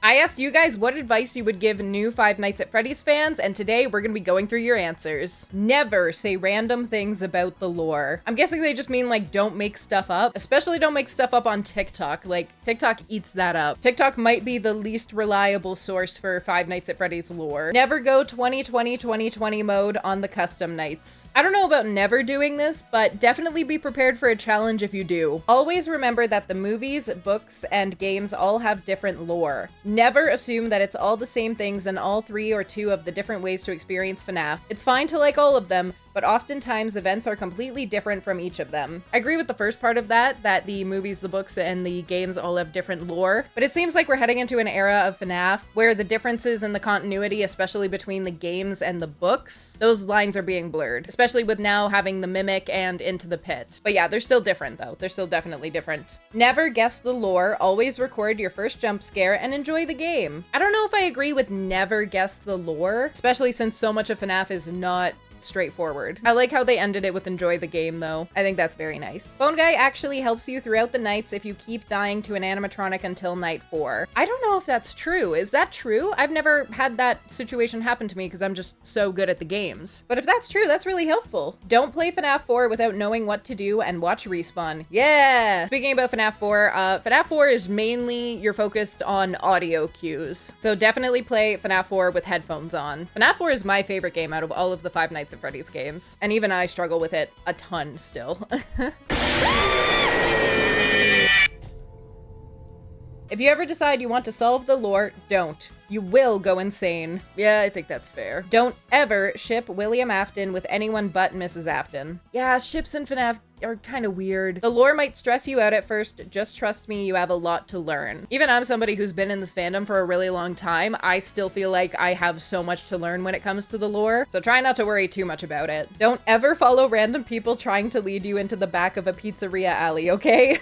I asked you guys what advice you would give new Five Nights at Freddy's fans, and today we're gonna be going through your answers. Never say random things about the lore. I'm guessing they just mean like don't make stuff up, especially don't make stuff up on TikTok. Like TikTok eats that up. TikTok might be the least reliable source for Five Nights at Freddy's lore. Never go 2020 mode on the custom nights. I don't know about never doing this, but definitely be prepared for a challenge if you do. Always remember that the movies, books, and games all have different lore. Never assume that it's all the same things in all 3 or 2 of the different ways to experience FNAF. It's fine to like all of them, but oftentimes events are completely different from each of them. I agree with the first part of that the movies, the books, and the games all have different lore, but it seems like we're heading into an era of FNAF where the differences in the continuity, especially between the games and the books, those lines are being blurred, especially with now having the Mimic and Into the Pit. But yeah, they're still different though. They're still definitely different. Never guess the lore, always record your first jump scare and enjoy the game. I don't know if I agree with never guess the lore, especially since so much of FNAF is not straightforward. I like how they ended it with enjoy the game though. I think that's very nice. Phone Guy actually helps you throughout the nights if you keep dying to an animatronic until night 4. I don't know if that's true. Is that true? I've never had that situation happen to me because I'm just so good at the games. But if that's true, that's really helpful. Don't play FNAF 4 without knowing what to do and watch RhiSpawn. Yeah! Speaking about FNAF 4, FNAF 4 is mainly you're focused on audio cues. So definitely play FNAF 4 with headphones on. FNAF 4 is my favorite game out of all of the Five Nights at Freddy's games, and even I struggle with it a ton still. If you ever decide you want to solve the lore, don't. You will go insane. Yeah, I think that's fair. Don't ever ship William Afton with anyone but Mrs. Afton. Yeah, ships in FNAF are kind of weird. The lore might stress you out at first, just trust me, you have a lot to learn. Even I'm somebody who's been in this fandom for a really long time, I still feel like I have so much to learn when it comes to the lore, so try not to worry too much about it. Don't ever follow random people trying to lead you into the back of a pizzeria alley, okay?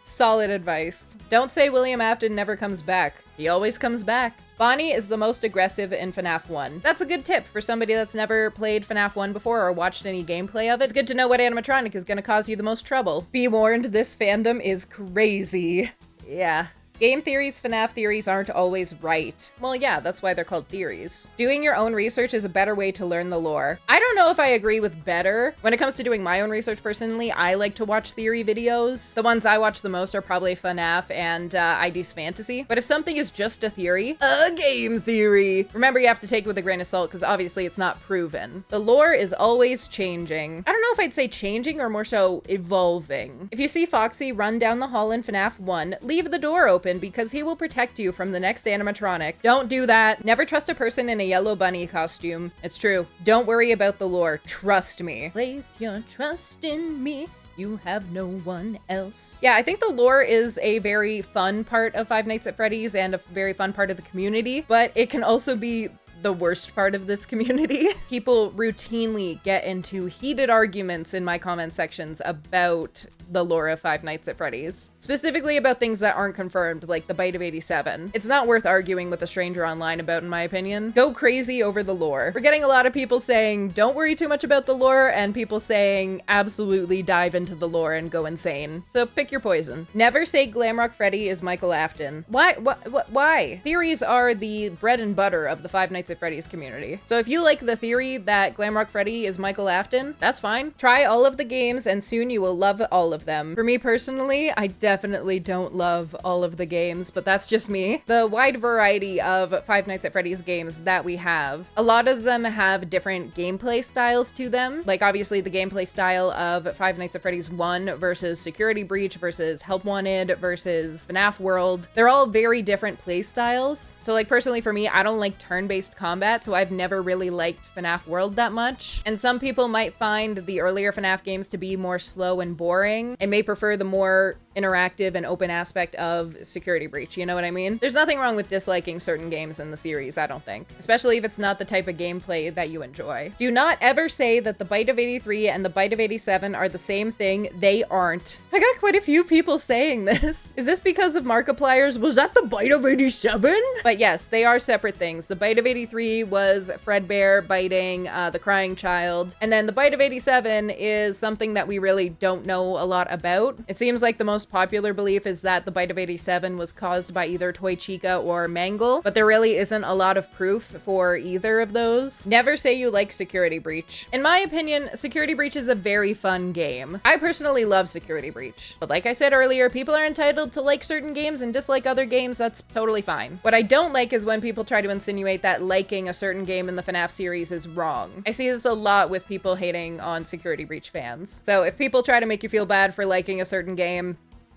Solid advice. Don't say William Afton never comes back. He always comes back. Bonnie is the most aggressive in FNAF 1. That's a good tip for somebody that's never played FNAF 1 before or watched any gameplay of it. It's good to know what animatronic is gonna cause you the most trouble. Be warned, this fandom is crazy. Yeah. Game theories, FNAF theories aren't always right. Well, yeah, that's why they're called theories. Doing your own research is a better way to learn the lore. I don't know if I agree with better. When it comes to doing my own research personally, I like to watch theory videos. The ones I watch the most are probably FNAF and ID's Fantasy. But if something is just a theory, a game theory, remember you have to take it with a grain of salt because obviously it's not proven. The lore is always changing. I don't know if I'd say changing or more so evolving. If you see Foxy run down the hall in FNAF 1, leave the door open because he will protect you from the next animatronic. Don't do that. Never trust a person in a yellow bunny costume. It's true. Don't worry about the lore. Trust me. Place your trust in me. You have no one else. Yeah, I think the lore is a very fun part of Five Nights at Freddy's and a very fun part of the community, but it can also be the worst part of this community. People routinely get into heated arguments in my comment sections about the lore of Five Nights at Freddy's, specifically about things that aren't confirmed, like the Bite of 87. It's not worth arguing with a stranger online about, in my opinion. Go crazy over the lore. We're getting a lot of people saying, don't worry too much about the lore, and people saying, absolutely dive into the lore and go insane. So pick your poison. Never say Glamrock Freddy is Michael Afton. Why? Why? Theories are the bread and butter of the Five Nights at Freddy's community. So if you like the theory that Glamrock Freddy is Michael Afton, that's fine. Try all of the games and soon you will love all of them. For me personally, I definitely don't love all of the games, but that's just me. The wide variety of Five Nights at Freddy's games that we have, a lot of them have different gameplay styles to them. Like obviously the gameplay style of Five Nights at Freddy's 1 versus Security Breach versus Help Wanted versus FNAF World. They're all very different play styles. So like personally for me, I don't like turn-based combat, so I've never really liked FNAF World that much. And some people might find the earlier FNAF games to be more slow and boring and may prefer the more interactive and open aspect of Security Breach, you know what I mean? There's nothing wrong with disliking certain games in the series, I don't think. Especially if it's not the type of gameplay that you enjoy. Do not ever say that the Bite of 83 and the Bite of 87 are the same thing. They aren't. I got quite a few people saying this. Is this because of Markiplier's, was that the Bite of 87? But yes, they are separate things. The Bite of 87 83 was Fredbear biting the crying child. And then the bite of 87 is something that we really don't know a lot about. It seems like the most popular belief is that the bite of 87 was caused by either Toy Chica or Mangle, but there really isn't a lot of proof for either of those. Never say you like Security Breach. In my opinion, Security Breach is a very fun game. I personally love Security Breach, but like I said earlier, people are entitled to like certain games and dislike other games. That's totally fine. What I don't like is when people try to insinuate that liking a certain game in the FNAF series is wrong. I see this a lot with people hating on Security Breach fans. So if people try to make you feel bad for liking a certain game,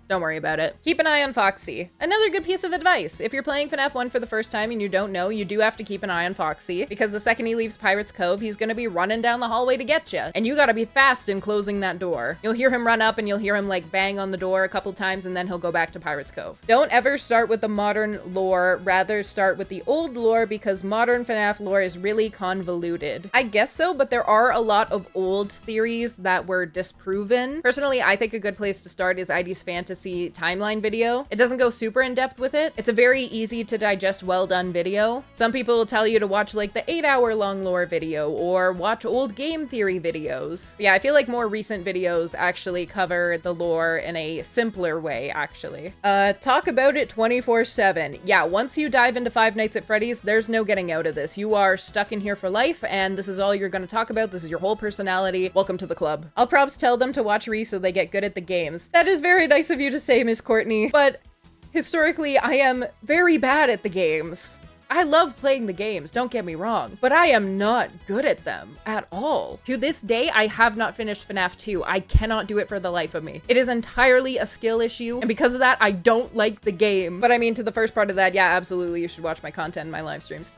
don't worry about it. Keep an eye on Foxy. Another good piece of advice. If you're playing FNAF 1 for the first time and you don't know, you do have to keep an eye on Foxy, because the second he leaves Pirate's Cove, he's gonna be running down the hallway to get you. And you gotta be fast in closing that door. You'll hear him run up and you'll hear him like bang on the door a couple times and then he'll go back to Pirate's Cove. Don't ever start with the modern lore, rather start with the old lore, because modern FNAF lore is really convoluted. I guess so, but there are a lot of old theories that were disproven. Personally, I think a good place to start is ID's Fantasy timeline video. It doesn't go super in depth with it. It's a very easy to digest, well done video. Some people will tell you to watch like the 8-hour long lore video or watch old game theory videos. But yeah, I feel like more recent videos actually cover the lore in a simpler way, actually. Talk about it 24/7. Yeah, once you dive into Five Nights at Freddy's, there's no getting out of this. You are stuck in here for life, and this is all you're gonna talk about. This is your whole personality. Welcome to the club. I'll probs tell them to watch Rhi so they get good at the games. That is very nice of you to say, Miss Courtney, but historically, I am very bad at the games. I love playing the games, don't get me wrong, but I am not good at them at all. To this day, I have not finished FNAF 2. I cannot do it for the life of me. It is entirely a skill issue, and because of that, I don't like the game. But I mean, to the first part of that, yeah, absolutely, you should watch my content in my live streams.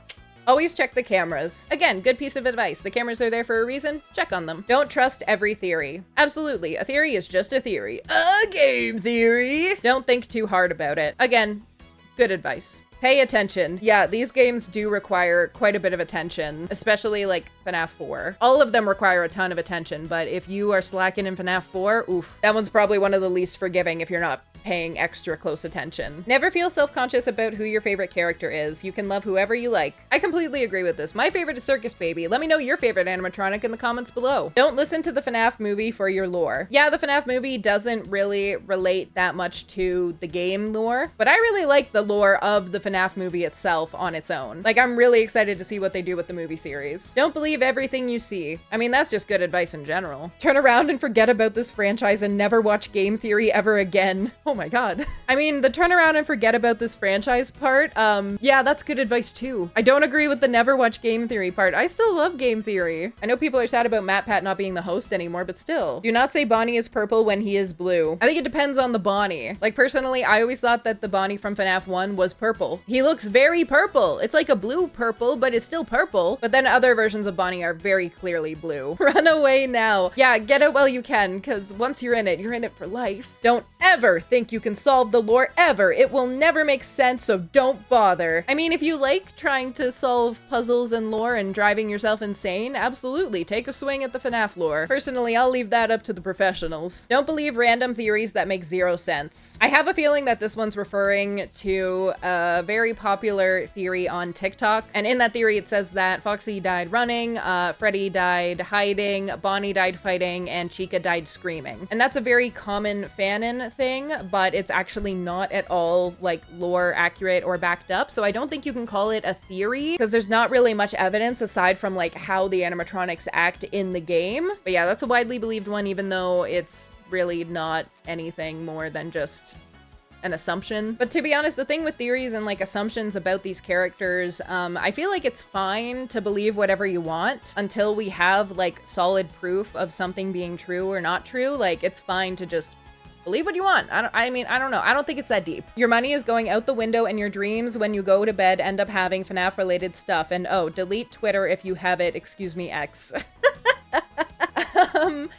Always check the cameras. Again, good piece of advice. The cameras are there for a reason. Check on them. Don't trust every theory. Absolutely, a theory is just a theory. A game theory. Don't think too hard about it. Again, good advice. Pay attention. Yeah, these games do require quite a bit of attention, especially like FNAF 4. All of them require a ton of attention, but if you are slacking in FNAF 4, oof, that one's probably one of the least forgiving if you're not paying extra close attention. Never feel self-conscious about who your favorite character is. You can love whoever you like. I completely agree with this. My favorite is Circus Baby. Let me know your favorite animatronic in the comments below. Don't listen to the FNAF movie for your lore. Yeah, the FNAF movie doesn't really relate that much to the game lore, but I really like the lore of the FNAF movie itself on its own. Like, I'm really excited to see what they do with the movie series. Don't believe everything you see. I mean, that's just good advice in general. Turn around and forget about this franchise and never watch game theory ever again. Oh my god. I mean, the turn around and forget about this franchise part, yeah, that's good advice too. I don't agree with the never watch game theory part. I still love game theory. I know people are sad about MatPat not being the host anymore, but still. Do not say Bonnie is purple when he is blue. I think it depends on the Bonnie. Like, personally, I always thought that the Bonnie from FNAF 1 was purple. He looks very purple. It's like a blue purple, but it's still purple. But then other versions of Bonnie are very clearly blue. Run away now. Yeah, get out while you can, because once you're in it for life. Don't ever think you can solve the lore ever. It will never make sense, so don't bother. I mean, if you like trying to solve puzzles and lore and driving yourself insane, absolutely, take a swing at the FNAF lore. Personally, I'll leave that up to the professionals. Don't believe random theories that make zero sense. I have a feeling that this one's referring to a very popular theory on TikTok, and in that theory it says that Foxy died running, Freddy died hiding, Bonnie died fighting, and Chica died screaming. And that's a very common fanon thing, but it's actually not at all like lore accurate or backed up, so I don't think you can call it a theory because there's not really much evidence aside from like how the animatronics act in the game. But yeah, that's a widely believed one, even though it's really not anything more than just an assumption. But to be honest, the thing with theories and like assumptions about these characters, I feel like it's fine to believe whatever you want until we have like solid proof of something being true or not true. Like, it's fine to just believe what you want. I mean, I don't know. I don't think it's that deep. Your money is going out the window and your dreams when you go to bed end up having FNAF related stuff. And oh, delete Twitter if you have it. Excuse me, X. Oh,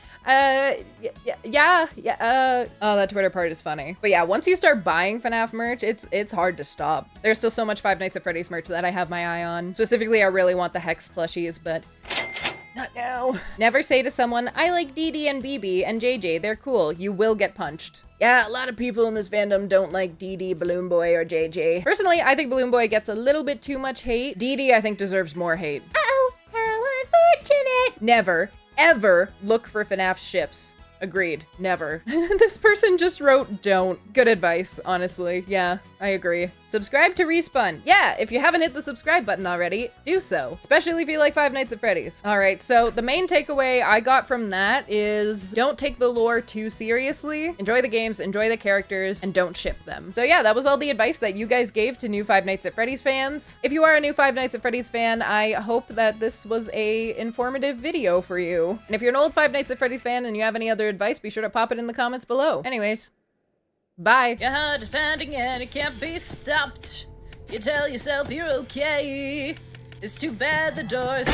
that Twitter part is funny. But yeah, once you start buying FNAF merch, it's hard to stop. There's still so much Five Nights at Freddy's merch that I have my eye on. Specifically, I really want the Hex plushies, but not now. Never say to someone, I like Dee Dee and BB and JJ, they're cool. You will get punched. Yeah, a lot of people in this fandom don't like DD, Balloon Boy, or JJ. Personally, I think Balloon Boy gets a little bit too much hate. DD, I think, deserves more hate. Uh-oh, how unfortunate. Never, ever look for FNAF ships. Agreed. Never. This person just wrote don't. Good advice, honestly. Yeah, I agree. Subscribe to RhiSpawn. Yeah, if you haven't hit the subscribe button already, do so. Especially if you like Five Nights at Freddy's. All right, so the main takeaway I got from that is don't take the lore too seriously. Enjoy the games, enjoy the characters, and don't ship them. So yeah, that was all the advice that you guys gave to new Five Nights at Freddy's fans. If you are a new Five Nights at Freddy's fan, I hope that this was a informative video for you. And if you're an old Five Nights at Freddy's fan and you have any other advice, be sure to pop it in the comments below. Anyways, bye. Your heart is pounding and it can't be stopped. You tell yourself you're okay. It's too bad the door's